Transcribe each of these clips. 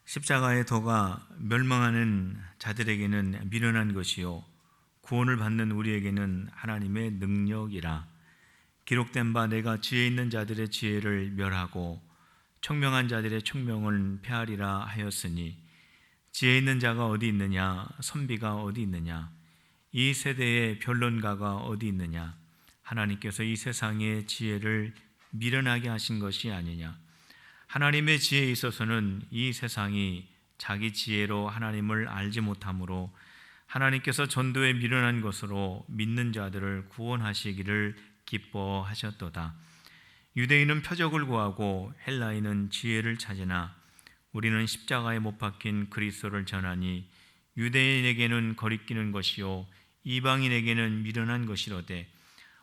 십자가의 도가 멸망하는 자들에게는 미련한 것이요 구원을 받는 우리에게는 하나님의 능력이라. 기록된 바 내가 지혜 있는 자들의 지혜를 멸하고 총명한 자들의 총명을 폐하리라 하였으니, 지혜 있는 자가 어디 있느냐, 선비가 어디 있느냐, 이 세대의 변론가가 어디 있느냐. 하나님께서 이 세상의 지혜를 미련하게 하신 것이 아니냐. 하나님의 지혜에 있어서는 이 세상이 자기 지혜로 하나님을 알지 못하므로 하나님께서 전도에 미련한 것으로 믿는 자들을 구원하시기를 기뻐하셨도다. 유대인은 표적을 구하고 헬라인은 지혜를 찾으나 우리는 십자가에 못 박힌 그리스도를 전하니, 유대인에게는 거리끼는 것이요 이방인에게는 미련한 것이로되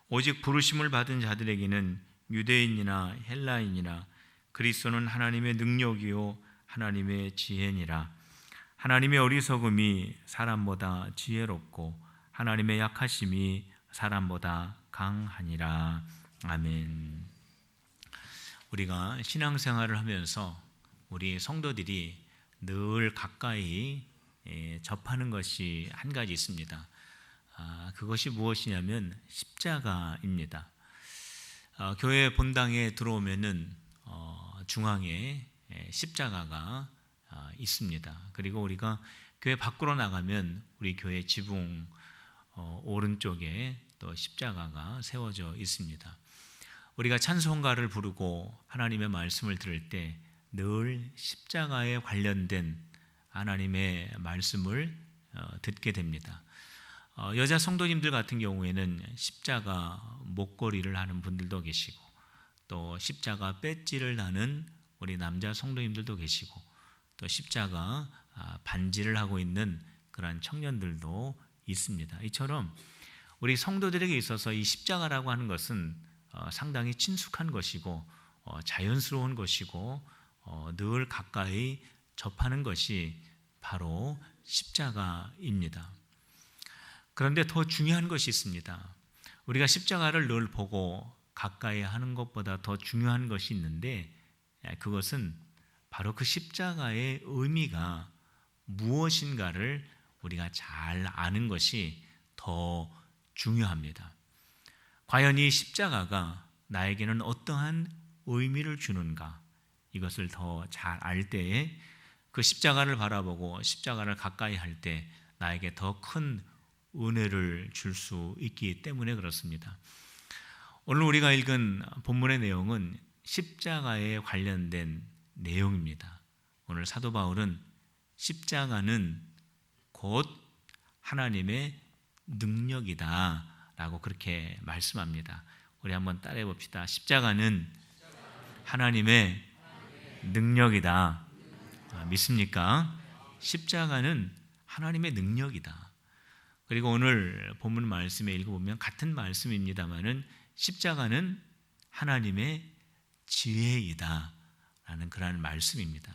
오직 부르심을 받은 자들에게는 유대인이나 헬라인이나 그리스도는 하나님의 능력이요 하나님의 지혜니라. 하나님의 어리석음이 사람보다 지혜롭고 하나님의 약하심이 사람보다 강하니라. 아멘. 우리가 신앙생활을 하면서 우리 성도들이 늘 가까이 접하는 것이 한 가지 있습니다. 그것이 무엇이냐면 십자가입니다. 교회 본당에 들어오면은 중앙에 십자가가 있습니다. 그리고 우리가 교회 밖으로 나가면 우리 교회 지붕 오른쪽에 또 십자가가 세워져 있습니다. 우리가 찬송가를 부르고 하나님의 말씀을 들을 때 늘 십자가에 관련된 하나님의 말씀을 듣게 됩니다. 여자 성도님들 같은 경우에는 십자가 목걸이를 하는 분들도 계시고, 또 십자가 배지를 하는 우리 남자 성도님들도 계시고, 또 십자가 반지를 하고 있는 그런 청년들도 있습니다. 이처럼 우리 성도들에게 있어서 이 십자가라고 하는 것은 상당히 친숙한 것이고 자연스러운 것이고 늘 가까이 접하는 것이 바로 십자가입니다. 그런데 더 중요한 것이 있습니다. 우리가 십자가를 늘 보고 가까이 하는 것보다 더 중요한 것이 있는데, 그것은 바로 그 십자가의 의미가 무엇인가를 우리가 잘 아는 것이 더 중요합니다. 과연 이 십자가가 나에게는 어떠한 의미를 주는가, 이것을 더 잘 알 때에 그 십자가를 바라보고 십자가를 가까이 할 때 나에게 더 큰 은혜를 줄 수 있기 때문에 그렇습니다. 오늘 우리가 읽은 본문의 내용은 십자가에 관련된 내용입니다. 오늘 사도 바울은 십자가는 곧 하나님의 능력이다 라고 그렇게 말씀합니다. 우리 한번 따라해 봅시다. 십자가는 하나님의 능력이다. 믿습니까? 십자가는 하나님의 능력이다. 그리고 오늘 본문 말씀에 읽어보면 같은 말씀입니다만은 십자가는 하나님의 지혜이다 라는 그런 말씀입니다.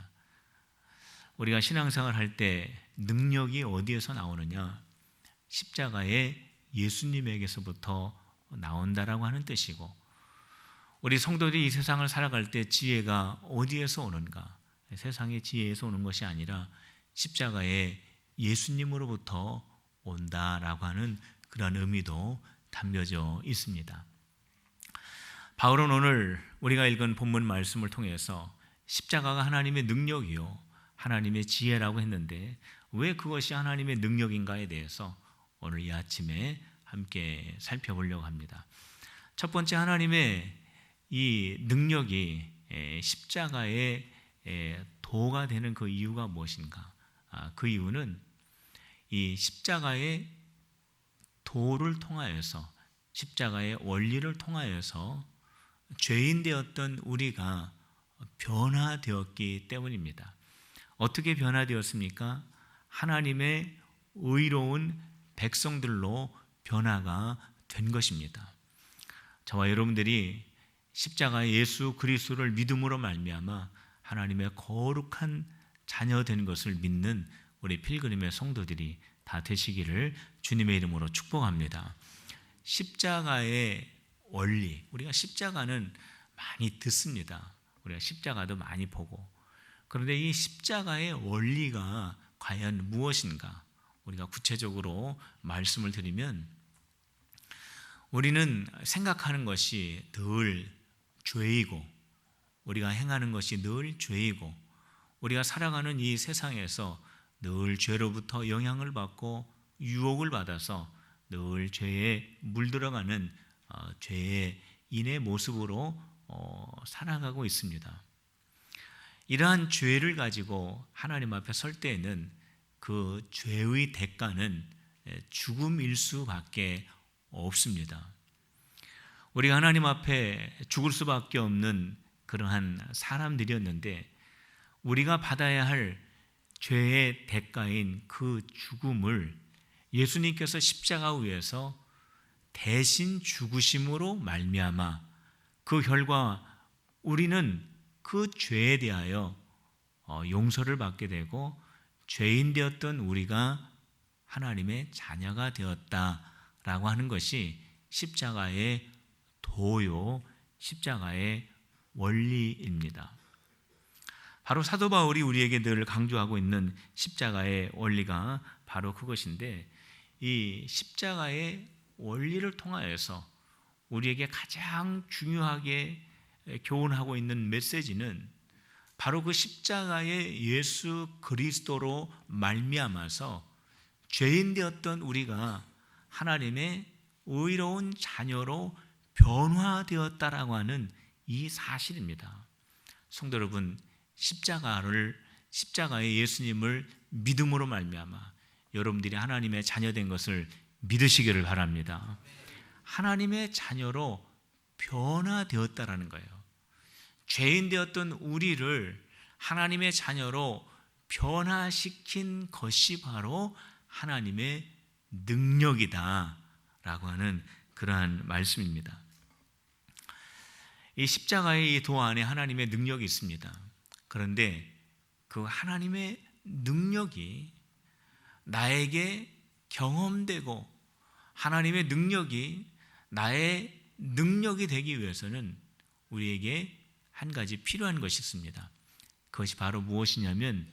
우리가 신앙생활 할 때 능력이 어디에서 나오느냐? 십자가의 예수님에게서부터 나온다라고 하는 뜻이고, 우리 성도들이 이 세상을 살아갈 때 지혜가 어디에서 오는가? 세상의 지혜에서 오는 것이 아니라 십자가의 예수님으로부터 온다라고 하는 그런 의미도 담겨져 있습니다. 바울은 오늘 우리가 읽은 본문 말씀을 통해서 십자가가 하나님의 능력이요 하나님의 지혜라고 했는데, 왜 그것이 하나님의 능력인가에 대해서 오늘 이 아침에 함께 살펴보려고 합니다. 첫 번째, 하나님의 이 능력이 십자가의 도가 되는 그 이유가 무엇인가? 그 이유는 이 십자가의 도를 통하여서, 십자가의 원리를 통하여서 죄인 되었던 우리가 변화되었기 때문입니다. 어떻게 변화되었습니까? 하나님의 의로운 백성들로 변화가 된 것입니다. 저와 여러분들이 십자가의 예수 그리스도를 믿음으로 말미암아 하나님의 거룩한 자녀 된 것을 믿는 우리 필그림의 성도들이 다 되시기를 주님의 이름으로 축복합니다. 십자가의 원리, 우리가 십자가는 많이 듣습니다. 우리가 십자가도 많이 보고, 그런데 이 십자가의 원리가 과연 무엇인가? 우리가 구체적으로 말씀을 드리면, 우리는 생각하는 것이 늘 죄이고, 우리가 행하는 것이 늘 죄이고, 우리가 살아가는 이 세상에서 늘 죄로부터 영향을 받고 유혹을 받아서 늘 죄에 물들어가는 죄의 인의 모습으로 살아가고 있습니다. 이러한 죄를 가지고 하나님 앞에 설 때에는 그 죄의 대가는 죽음일 수밖에 없습니다. 우리가 하나님 앞에 죽을 수밖에 없는 그러한 사람들이었는데, 우리가 받아야 할 죄의 대가인 그 죽음을 예수님께서 십자가 위에서 대신 죽으심으로 말미암아 그 결과 우리는 그 죄에 대하여 용서를 받게 되고, 죄인 되었던 우리가 하나님의 자녀가 되었다라고 하는 것이 십자가의 도요, 십자가의 원리입니다. 바로 사도 바울이 우리에게 늘 강조하고 있는 십자가의 원리가 바로 그것인데, 이 십자가의 원리를 통하여서 우리에게 가장 중요하게 교훈하고 있는 메시지는 바로 그 십자가의 예수 그리스도로 말미암아서 죄인 되었던 우리가 하나님의 의로운 자녀로 변화되었다라고 하는 이 사실입니다. 성도 여러분, 십자가의 예수님을 믿음으로 말미암아 여러분들이 하나님의 자녀된 것을 믿으시기를 바랍니다. 하나님의 자녀로 변화되었다라는 거예요. 죄인 되었던 우리를 하나님의 자녀로 변화시킨 것이 바로 하나님의 능력이다라고 하는 그러한 말씀입니다. 이 십자가의 이 도 안에 하나님의 능력이 있습니다. 그런데 그 하나님의 능력이 나에게 경험되고, 하나님의 능력이 나의 능력이 되기 위해서는 우리에게 한 가지 필요한 것이 있습니다. 그것이 바로 무엇이냐면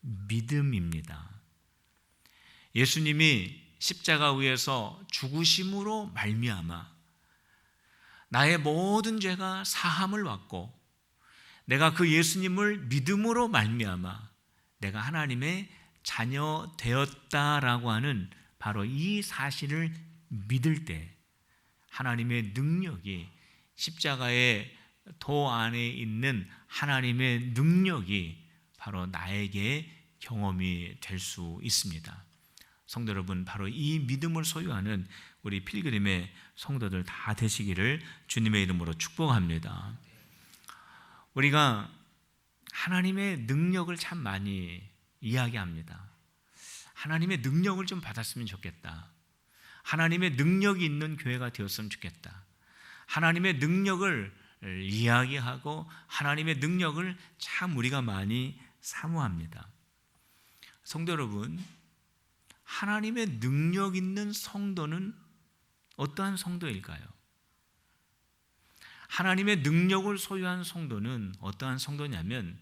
믿음입니다. 예수님이 십자가 위에서 죽으심으로 말미암아 나의 모든 죄가 사함을 받고, 내가 그 예수님을 믿음으로 말미암아 내가 하나님의 자녀 되었다라고 하는 바로 이 사실을 믿을 때 하나님의 능력이, 십자가의 도 안에 있는 하나님의 능력이 바로 나에게 경험이 될 수 있습니다. 성도 여러분, 바로 이 믿음을 소유하는 우리 필그림의 성도들 다 되시기를 주님의 이름으로 축복합니다. 우리가 하나님의 능력을 참 많이 이야기합니다. 하나님의 능력을 좀 받았으면 좋겠다. 하나님의 능력이 있는 교회가 되었으면 좋겠다. 하나님의 능력을 이야기하고 하나님의 능력을 참 우리가 많이 사모합니다. 성도 여러분, 하나님의 능력 있는 성도는 어떠한 성도일까요? 하나님의 능력을 소유한 성도는 어떠한 성도냐면,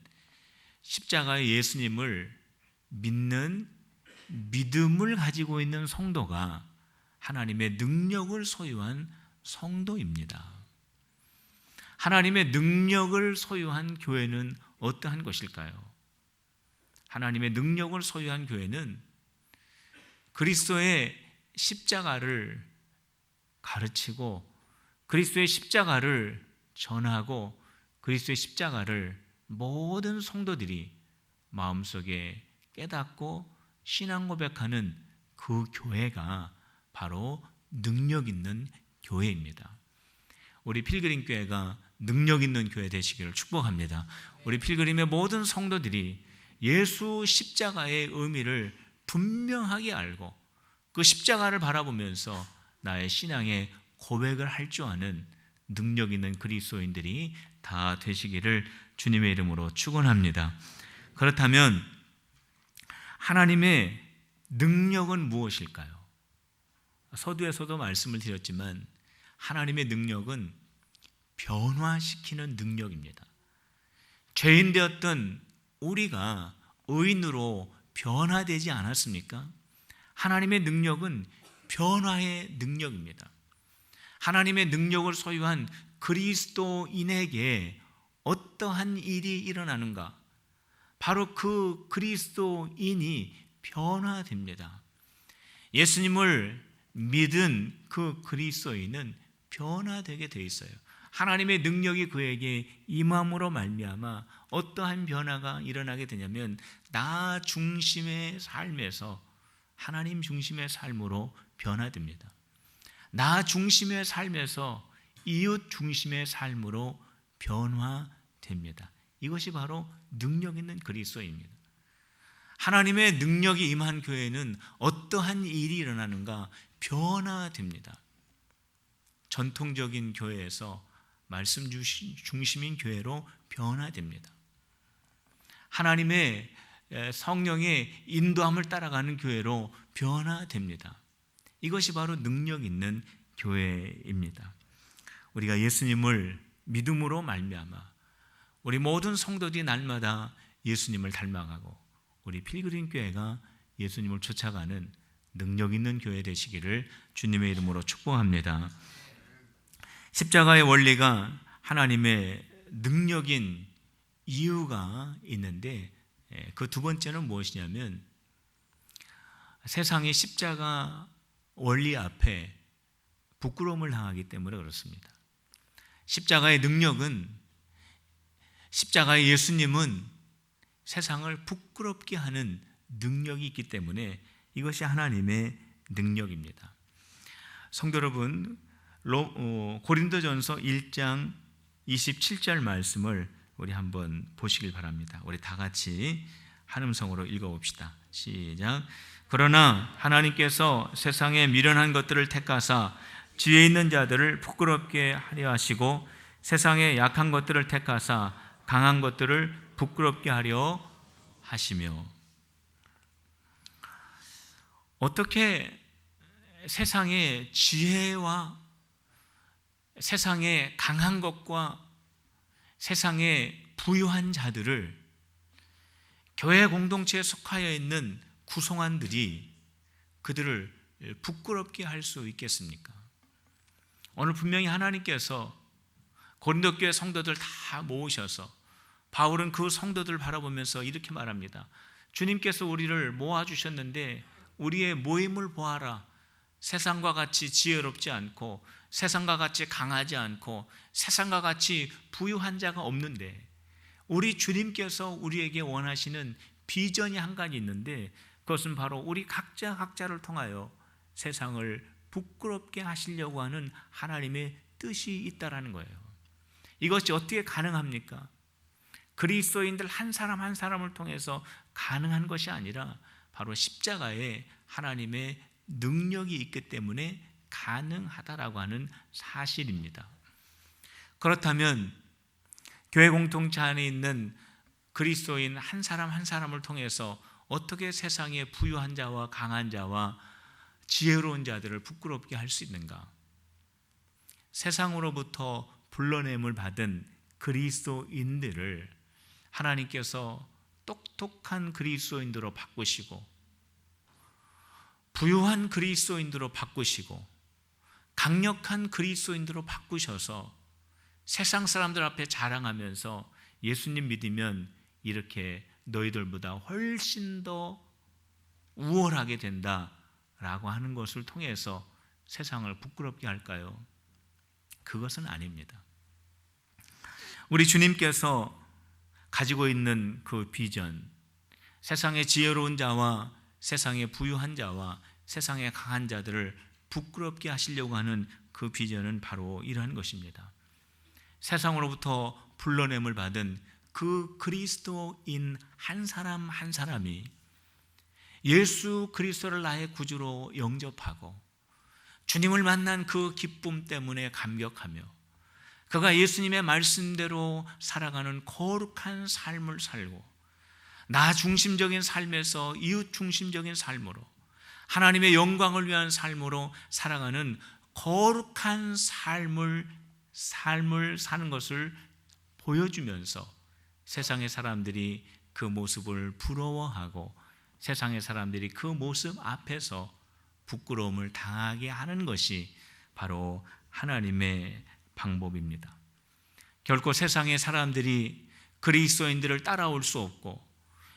십자가의 예수님을 믿는 믿음을 가지고 있는 성도가 하나님의 능력을 소유한 성도입니다. 하나님의 능력을 소유한 교회는 어떠한 것일까요? 하나님의 능력을 소유한 교회는 그리스도의 십자가를 가르치고 그리스도의 십자가를 전하고 그리스도의 십자가를 모든 성도들이 마음속에 깨닫고 신앙 고백하는 그 교회가 바로 능력 있는 교회입니다. 우리 필그림 교회가 능력 있는 교회 되시기를 축복합니다. 우리 필그림의 모든 성도들이 예수 십자가의 의미를 분명하게 알고 그 십자가를 바라보면서 나의 신앙의 고백을 할 줄 아는 능력 있는 그리스도인들이 다 되시기를 주님의 이름으로 축원합니다. 그렇다면 하나님의 능력은 무엇일까요? 서두에서도 말씀을 드렸지만 하나님의 능력은 변화시키는 능력입니다. 죄인 되었던 우리가 의인으로 변화되지 않았습니까? 하나님의 능력은 변화의 능력입니다. 하나님의 능력을 소유한 그리스도인에게 어떠한 일이 일어나는가? 바로 그 그리스도인이 변화됩니다. 예수님을 믿은 그 그리스도인은 변화되게 되어 있어요. 하나님의 능력이 그에게 임함으로 말미암아 어떠한 변화가 일어나게 되냐면 나 중심의 삶에서 하나님 중심의 삶으로 변화됩니다. 나 중심의 삶에서 이웃 중심의 삶으로 변화됩니다. 이것이 바로 능력 있는 그리스도입니다. 하나님의 능력이 임한 교회는 어떠한 일이 일어나는가? 변화됩니다. 전통적인 교회에서 말씀 중심인 교회로 변화됩니다. 하나님의 성령의 인도함을 따라가는 교회로 변화됩니다. 이것이 바로 능력 있는 교회입니다. 우리가 예수님을 믿음으로 말미암아 우리 모든 성도들이 날마다 예수님을 닮아가고 우리 필그림 교회가 예수님을 쫓아가는 능력 있는 교회 되시기를 주님의 이름으로 축복합니다. 십자가의 원리가 하나님의 능력인 이유가 있는데 그 두 번째는 무엇이냐면 세상이 십자가 원리 앞에 부끄러움을 당하기 때문에 그렇습니다. 십자가의 능력은 십자가의 예수님은 세상을 부끄럽게 하는 능력이 있기 때문에 이것이 하나님의 능력입니다. 성도 여러분, 고린도전서 1장 27절 말씀을 우리 한번 보시길 바랍니다. 우리 다 같이 한 음성으로 읽어봅시다. 시작. 그러나 하나님께서 세상에 미련한 것들을 택하사 지혜 있는 자들을 부끄럽게 하려 하시고 세상에 약한 것들을 택하사 강한 것들을 부끄럽게 하려 하시며. 어떻게 세상의 지혜와 세상의 강한 것과 세상의 부유한 자들을 교회 공동체에 속하여 있는 구성원들이 그들을 부끄럽게 할 수 있겠습니까? 오늘 분명히 하나님께서 고린도 교회 성도들 다 모으셔서 바울은 그 성도들을 바라보면서 이렇게 말합니다. 주님께서 우리를 모아주셨는데 우리의 모임을 보아라. 세상과 같이 지혜롭지 않고 세상과 같이 강하지 않고 세상과 같이 부유한 자가 없는데 우리 주님께서 우리에게 원하시는 비전이 한 가지 있는데 그것은 바로 우리 각자를 통하여 세상을 부끄럽게 하시려고 하는 하나님의 뜻이 있다라는 거예요. 이것이 어떻게 가능합니까? 그리스도인들 한 사람 한 사람을 통해서 가능한 것이 아니라 바로 십자가에 하나님의 능력이 있기 때문에 가능하다라고 하는 사실입니다. 그렇다면 교회 공동체 안에 있는 그리스도인 한 사람 한 사람을 통해서 어떻게 세상의 부유한 자와 강한 자와 지혜로운 자들을 부끄럽게 할 수 있는가? 세상으로부터 불러냄을 받은 그리스도인들을 하나님께서 똑똑한 그리스도인들로 바꾸시고 부유한 그리스도인들로 바꾸시고 강력한 그리스도인들로 바꾸셔서 세상 사람들 앞에 자랑하면서 예수님 믿으면 이렇게 너희들보다 훨씬 더 우월하게 된다라고 하는 것을 통해서 세상을 부끄럽게 할까요? 그것은 아닙니다. 우리 주님께서 가지고 있는 그 비전, 세상의 지혜로운 자와 세상의 부유한 자와 세상의 강한 자들을 부끄럽게 하시려고 하는 그 비전은 바로 이러한 것입니다. 세상으로부터 불러냄을 받은 그 그리스도인 한 사람 한 사람이 예수 그리스도를 나의 구주로 영접하고 주님을 만난 그 기쁨 때문에 감격하며 그가 예수님의 말씀대로 살아가는 거룩한 삶을 살고 나 중심적인 삶에서 이웃 중심적인 삶으로 하나님의 영광을 위한 삶으로 살아가는 거룩한 삶을 사는 것을 보여주면서 세상의 사람들이 그 모습을 부러워하고 세상의 사람들이 그 모습 앞에서 부끄러움을 당하게 하는 것이 바로 하나님의 방법입니다. 결코 세상의 사람들이 그리스도인들을 따라올 수 없고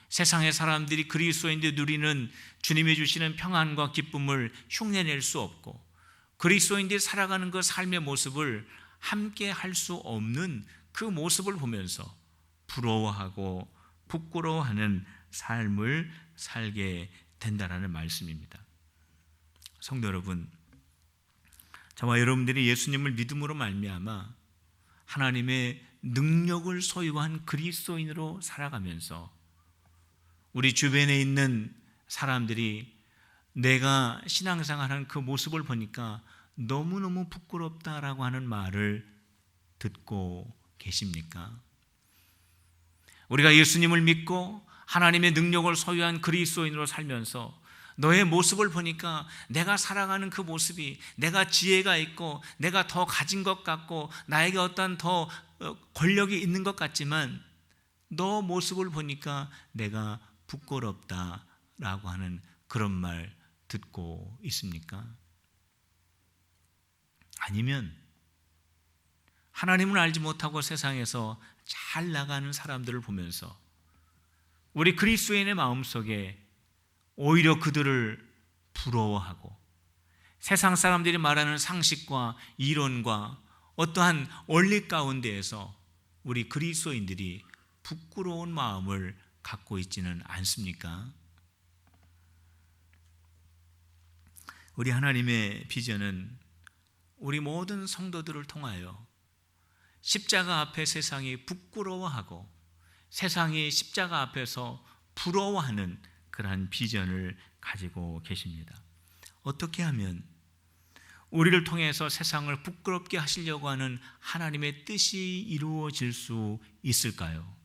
세상의 사람들이 그리스도인들이 누리는 주님이 주시는 평안과 기쁨을 흉내낼 수 없고 그리스도인들이 살아가는 그 삶의 모습을 함께 할 수 없는 그 모습을 보면서 부러워하고 부끄러워하는 삶을 살게 된다라는 말씀입니다. 성도 여러분, 저와 여러분들이 예수님을 믿음으로 말미암아 하나님의 능력을 소유한 그리스도인으로 살아가면서 우리 주변에 있는 사람들이 내가 신앙생활하는 그 모습을 보니까 너무너무 부끄럽다라고 하는 말을 듣고 계십니까? 우리가 예수님을 믿고 하나님의 능력을 소유한 그리스도인으로 살면서 너의 모습을 보니까 내가 살아가는 그 모습이 내가 지혜가 있고 내가 더 가진 것 같고 나에게 어떤 더 권력이 있는 것 같지만 너 모습을 보니까 내가 부끄럽다라고 하는 그런 말 듣고 있습니까? 아니면 하나님을 알지 못하고 세상에서 잘 나가는 사람들을 보면서 우리 그리스도인의 마음속에 오히려 그들을 부러워하고 세상 사람들이 말하는 상식과 이론과 어떠한 원리 가운데에서 우리 그리스도인들이 부끄러운 마음을 갖고 있지는 않습니까? 우리 하나님의 비전은 우리 모든 성도들을 통하여 십자가 앞에 세상이 부끄러워하고 세상이 십자가 앞에서 부러워하는 그러한 비전을 가지고 계십니다. 어떻게 하면 우리를 통해서 세상을 부끄럽게 하시려고 하는 하나님의 뜻이 이루어질 수 있을까요?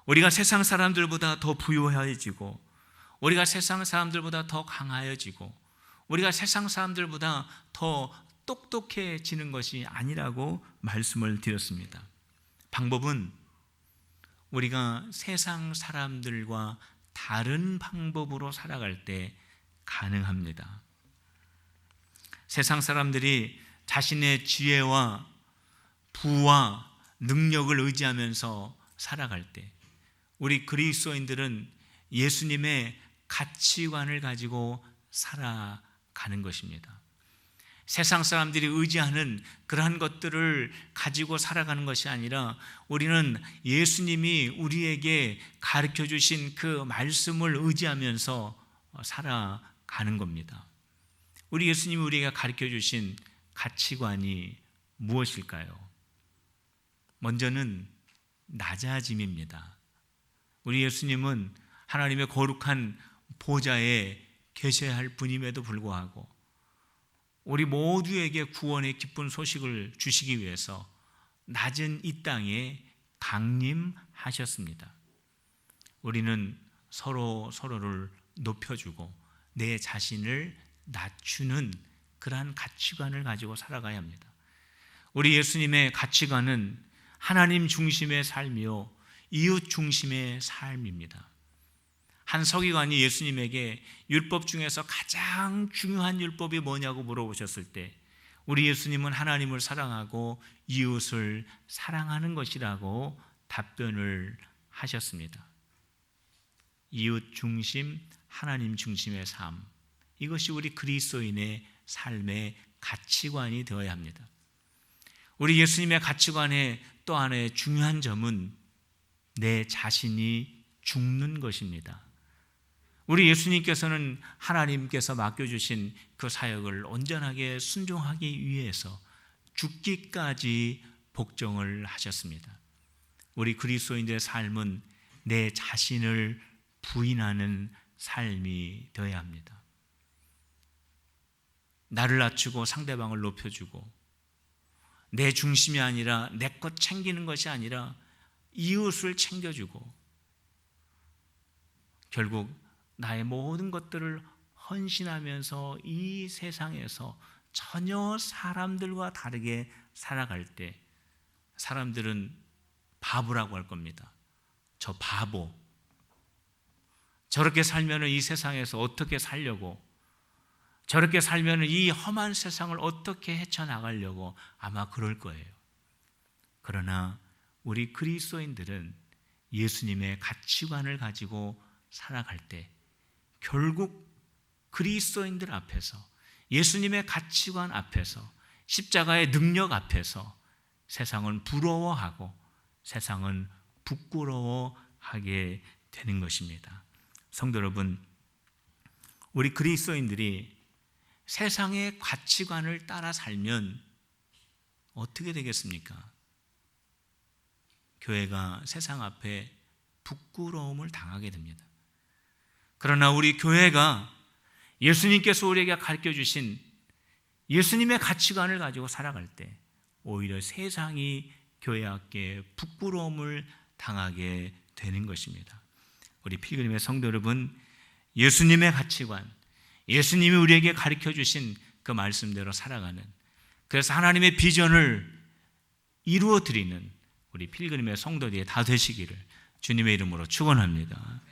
우리가 세상 사람들보다 더 부유해지고 우리가 세상 사람들보다 더 강하여지고 우리가 세상 사람들보다 더 똑똑해지는 것이 아니라고 말씀을 드렸습니다. 방법은 우리가 세상 사람들과 다른 방법으로 살아갈 때 가능합니다. 세상 사람들이 자신의 지혜와 부와 능력을 의지하면서 살아갈 때 우리 그리스도인들은 예수님의 가치관을 가지고 살아가는 것입니다. 세상 사람들이 의지하는 그러한 것들을 가지고 살아가는 것이 아니라 우리는 예수님이 우리에게 가르쳐 주신 그 말씀을 의지하면서 살아가는 겁니다. 우리 예수님이 우리에게 가르쳐 주신 가치관이 무엇일까요? 먼저는 낮아짐입니다. 우리 예수님은 하나님의 거룩한 보좌에 계셔야 할 분임에도 불구하고 우리 모두에게 구원의 기쁜 소식을 주시기 위해서 낮은 이 땅에 강림하셨습니다. 우리는 서로를 높여주고 내 자신을 낮추는 그러한 가치관을 가지고 살아가야 합니다. 우리 예수님의 가치관은 하나님 중심의 삶이요 이웃 중심의 삶입니다. 한 서기관이 예수님에게 율법 중에서 가장 중요한 율법이 뭐냐고 물어보셨을 때 우리 예수님은 하나님을 사랑하고 이웃을 사랑하는 것이라고 답변을 하셨습니다. 이웃 중심, 하나님 중심의 삶, 이것이 우리 그리스도인의 삶의 가치관이 되어야 합니다. 우리 예수님의 가치관의 또 하나의 중요한 점은 내 자신이 죽는 것입니다. 우리 예수님께서는 하나님께서 맡겨주신 그 사역을 온전하게 순종하기 위해서 죽기까지 복종을 하셨습니다. 우리 그리스도인들의 삶은 내 자신을 부인하는 삶이 되어야 합니다. 나를 낮추고 상대방을 높여주고 내 중심이 아니라 내 것 챙기는 것이 아니라 이웃을 챙겨주고 결국 나의 모든 것들을 헌신하면서 이 세상에서 전혀 사람들과 다르게 살아갈 때 사람들은 바보라고 할 겁니다. 저 바보, 저렇게 살면 이 세상에서 어떻게 살려고, 저렇게 살면 이 험한 세상을 어떻게 헤쳐나가려고 아마 그럴 거예요. 그러나 우리 그리스도인들은 예수님의 가치관을 가지고 살아갈 때 결국 그리스도인들 앞에서, 예수님의 가치관 앞에서, 십자가의 능력 앞에서 세상은 부러워하고 세상은 부끄러워하게 되는 것입니다. 성도 여러분, 우리 그리스도인들이 세상의 가치관을 따라 살면 어떻게 되겠습니까? 교회가 세상 앞에 부끄러움을 당하게 됩니다. 그러나 우리 교회가 예수님께서 우리에게 가르쳐 주신 예수님의 가치관을 가지고 살아갈 때 오히려 세상이 교회 앞에 부끄러움을 당하게 되는 것입니다. 우리 필그림의 성도 여러분, 예수님의 가치관, 예수님이 우리에게 가르쳐 주신 그 말씀대로 살아가는, 그래서 하나님의 비전을 이루어 드리는 우리 필그림의 성도들이 다 되시기를 주님의 이름으로 축원합니다.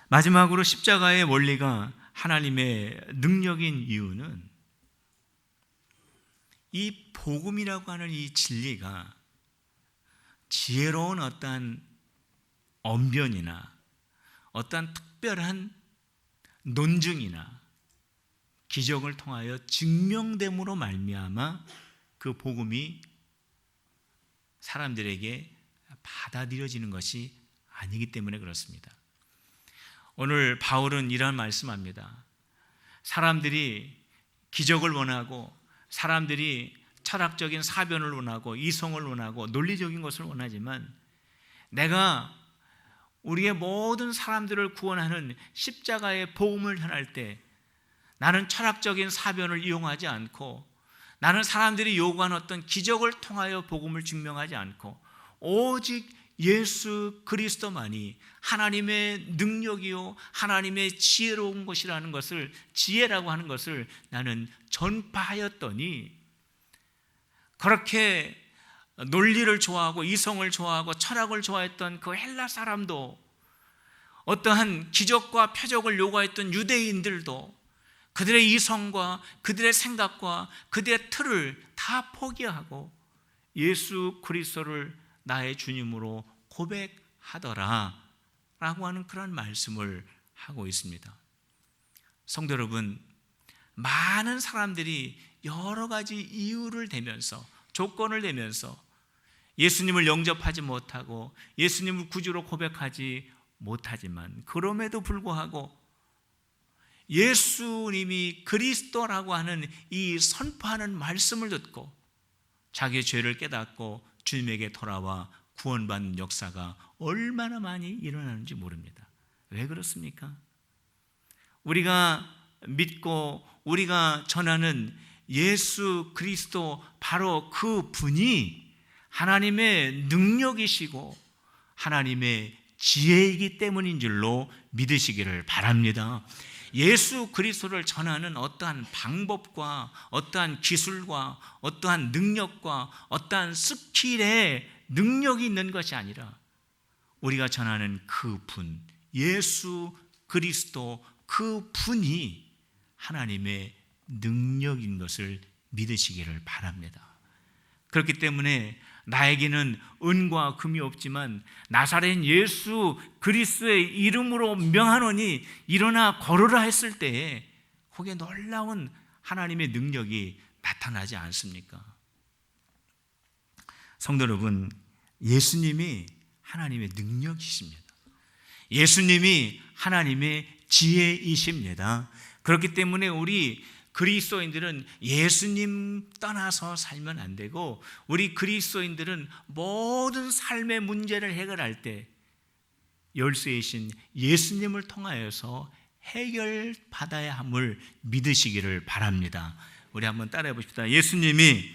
마지막으로 십자가의 원리가 하나님의 능력인 이유는 이 복음이라고 하는 이 진리가 지혜로운 어떠한 언변이나 어떠한 특별한 논증이나 기적을 통하여 증명됨으로 말미암아 그 복음이 사람들에게 받아들여지는 것이 아니기 때문에 그렇습니다. 오늘 바울은 이런 말씀합니다. 사람들이 기적을 원하고, 사람들이 철학적인 사변을 원하고, 이성을 원하고, 논리적인 것을 원하지만 내가 우리의 모든 사람들을 구원하는 십자가의 복음을 전할 때 나는 철학적인 사변을 이용하지 않고, 나는 사람들이 요구하는 어떤 기적을 통하여 복음을 증명하지 않고 오직 예수 그리스도만이 하나님의 능력이요 하나님의 지혜로운 것이라는 것을, 지혜라고 하는 것을 나는 전파하였더니, 그렇게 논리를 좋아하고 이성을 좋아하고 철학을 좋아했던 그 헬라 사람도, 어떠한 기적과 표적을 요구했던 유대인들도 그들의 이성과 그들의 생각과 그들의 틀을 다 포기하고 예수 그리스도를 나의 주님으로 고백하더라 라고 하는 그런 말씀을 하고 있습니다. 성도 여러분, 많은 사람들이 여러 가지 이유를 대면서, 조건을 대면서 예수님을 영접하지 못하고 예수님을 구주로 고백하지 못하지만, 그럼에도 불구하고 예수님이 그리스도라고 하는 이 선포하는 말씀을 듣고 자기의 죄를 깨닫고 주님에게 돌아와 구원받는 역사가 얼마나 많이 일어나는지 모릅니다. 왜 그렇습니까? 우리가 믿고 우리가 전하는 예수 그리스도, 바로 그 분이 하나님의 능력이시고 하나님의 지혜이기 때문인 줄로 믿으시기를 바랍니다. 예수 그리스도를 전하는 어떠한 방법과 어떠한 기술과 어떠한 능력과 어떠한 스킬에 능력이 있는 것이 아니라 우리가 전하는 그 분, 예수 그리스도, 그 분이 하나님의 능력인 것을 믿으시기를 바랍니다. 그렇기 때문에 나에게는 은과 금이 없지만 나사렛 예수 그리스도의 이름으로 명하노니 일어나 걸으라 했을 때에 거기에 놀라운 하나님의 능력이 나타나지 않습니까? 성도 여러분, 예수님이 하나님의 능력이십니다. 예수님이 하나님의 지혜이십니다. 그렇기 때문에 우리 그리스도인들은 예수님 떠나서 살면 안 되고, 우리 그리스도인들은 모든 삶의 문제를 해결할 때 열쇠이신 예수님을 통하여서 해결받아야 함을 믿으시기를 바랍니다. 우리 한번 따라해 봅시다. 예수님이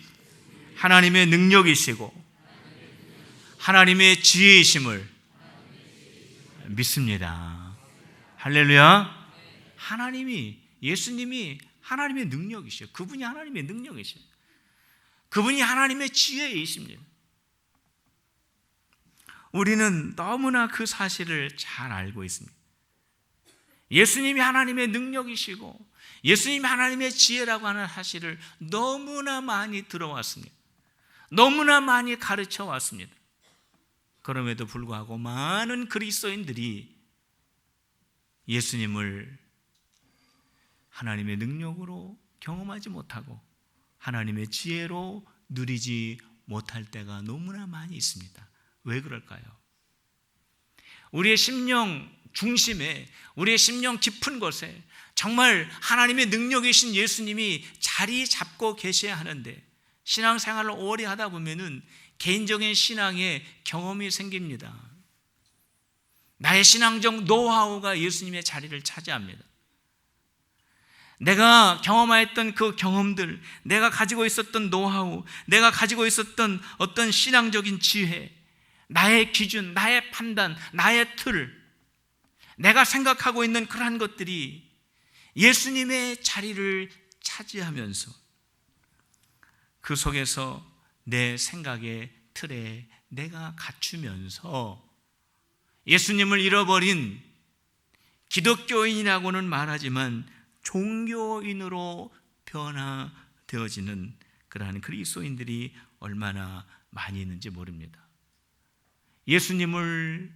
하나님의 능력이시고 하나님의 지혜이심을 믿습니다. 할렐루야. 예수님이 하나님의 능력이시요, 그분이 하나님의 능력이시요, 그분이 하나님의 지혜이십니다. 우리는 너무나 그 사실을 잘 알고 있습니다. 예수님이 하나님의 능력이시고 예수님이 하나님의 지혜라고 하는 사실을 너무나 많이 들어왔습니다. 너무나 많이 가르쳐 왔습니다. 그럼에도 불구하고 많은 그리스도인들이 예수님을 하나님의 능력으로 경험하지 못하고 하나님의 지혜로 누리지 못할 때가 너무나 많이 있습니다. 왜 그럴까요? 우리의 심령 중심에, 우리의 심령 깊은 곳에 정말 하나님의 능력이신 예수님이 자리 잡고 계셔야 하는데, 신앙생활을 오래 하다 보면은 개인적인 신앙의 경험이 생깁니다. 나의 신앙적 노하우가 예수님의 자리를 차지합니다. 내가 경험하였던 그 경험들, 내가 가지고 있었던 노하우, 내가 가지고 있었던 어떤 신앙적인 지혜, 나의 기준, 나의 판단, 나의 틀, 내가 생각하고 있는 그러한 것들이 예수님의 자리를 차지하면서 그 속에서 내 생각의 틀에 내가 갖추면서 예수님을 잃어버린 기독교인이라고는 말하지만 종교인으로 변화되어지는 그러한 그리스도인들이 얼마나 많이 있는지 모릅니다. 예수님을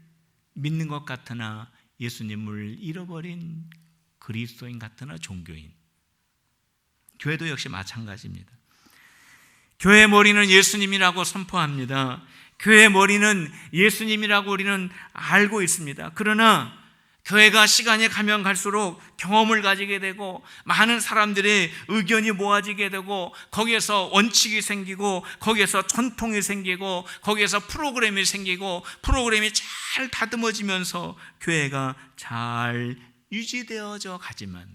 믿는 것 같으나 예수님을 잃어버린 그리스도인 같으나 종교인. 교회도 역시 마찬가지입니다. 교회의 머리는 예수님이라고 선포합니다. 교회의 머리는 예수님이라고 우리는 알고 있습니다. 그러나 교회가 시간이 가면 갈수록 경험을 가지게 되고 많은 사람들의 의견이 모아지게 되고 거기에서 원칙이 생기고 거기에서 전통이 생기고 거기에서 프로그램이 생기고 프로그램이 잘 다듬어지면서 교회가 잘 유지되어져 가지만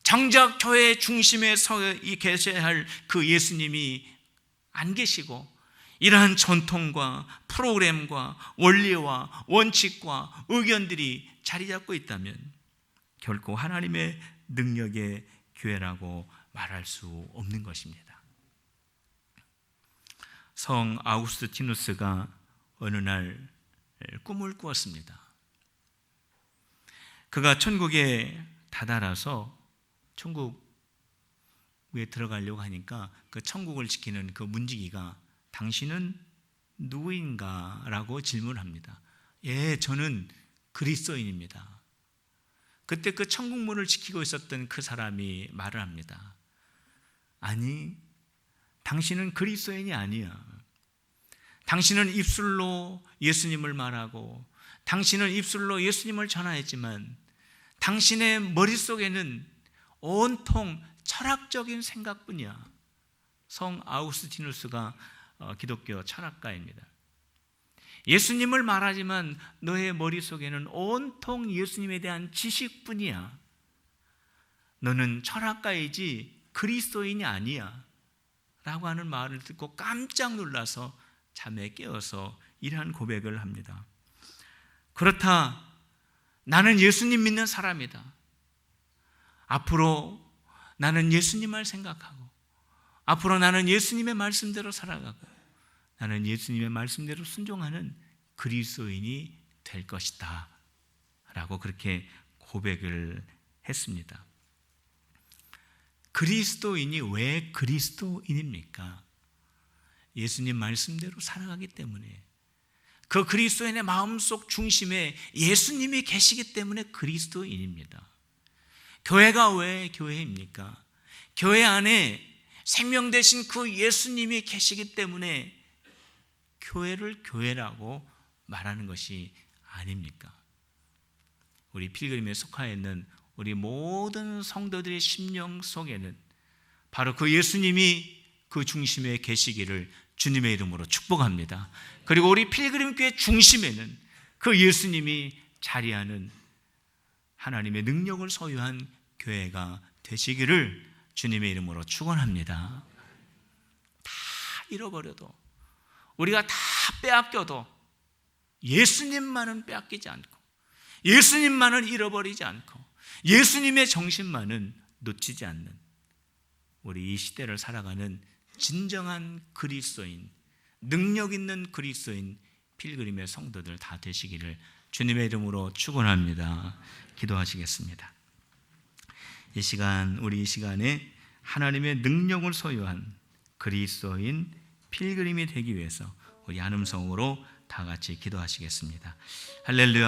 정작 교회 중심에 서 계셔야 할 그 예수님이 안 계시고 이러한 전통과 프로그램과 원리와 원칙과 의견들이 자리 잡고 있다면 결코 하나님의 능력의 교회라고 말할 수 없는 것입니다. 성 아우구스티누스가 어느 날 꿈을 꾸었습니다. 그가 천국에 다다라서 천국에 들어가려고 하니까 그 천국을 지키는 그 문지기가 당신은 누구인가? 라고 질문합니다. 예, 저는 그리스도인입니다. 그때 그 천국문을 지키고 있었던 그 사람이 말을 합니다. 아니, 당신은 그리스도인이 아니야. 당신은 입술로 예수님을 말하고 당신은 입술로 예수님을 전하였지만 당신의 머릿속에는 온통 철학적인 생각뿐이야. 성 아우구스티누스가 기독교 철학가입니다. 예수님을 말하지만 너의 머릿속에는 온통 예수님에 대한 지식뿐이야. 너는 철학가이지 그리스도인이 아니야. 라고 하는 말을 듣고 깜짝 놀라서 잠에 깨어서 이러한 고백을 합니다. 그렇다. 나는 예수님 믿는 사람이다. 앞으로 나는 예수님을 생각하고 앞으로 나는 예수님의 말씀대로 살아가고 나는 예수님의 말씀대로 순종하는 그리스도인이 될 것이다 라고 그렇게 고백을 했습니다. 그리스도인이 왜 그리스도인입니까? 예수님 말씀대로 살아가기 때문에 그 그리스도인의 마음속 중심에 예수님이 계시기 때문에 그리스도인입니다. 교회가 왜 교회입니까? 교회 안에 생명 되신 그 예수님이 계시기 때문에 교회를 교회라고 말하는 것이 아닙니까? 우리 필그림에 속하여 있는 우리 모든 성도들의 심령 속에는 바로 그 예수님이 그 중심에 계시기를 주님의 이름으로 축복합니다. 그리고 우리 필그림교회 중심에는 그 예수님이 자리하는 하나님의 능력을 소유한 교회가 되시기를 주님의 이름으로 축원합니다. 다 잃어버려도 우리가 다 빼앗겨도 예수님만은 빼앗기지 않고 예수님만은 잃어버리지 않고 예수님의 정신만은 놓치지 않는 우리 이 시대를 살아가는 진정한 그리스도인, 능력 있는 그리스도인 필그림의 성도들 다 되시기를 주님의 이름으로 축원합니다. 기도하시겠습니다. 우리 이 시간에 하나님의 능력을 소유한 그리스도인 필그림이 되기 위해서 우리 한음성으로 다 같이 기도하시겠습니다. 할렐루야.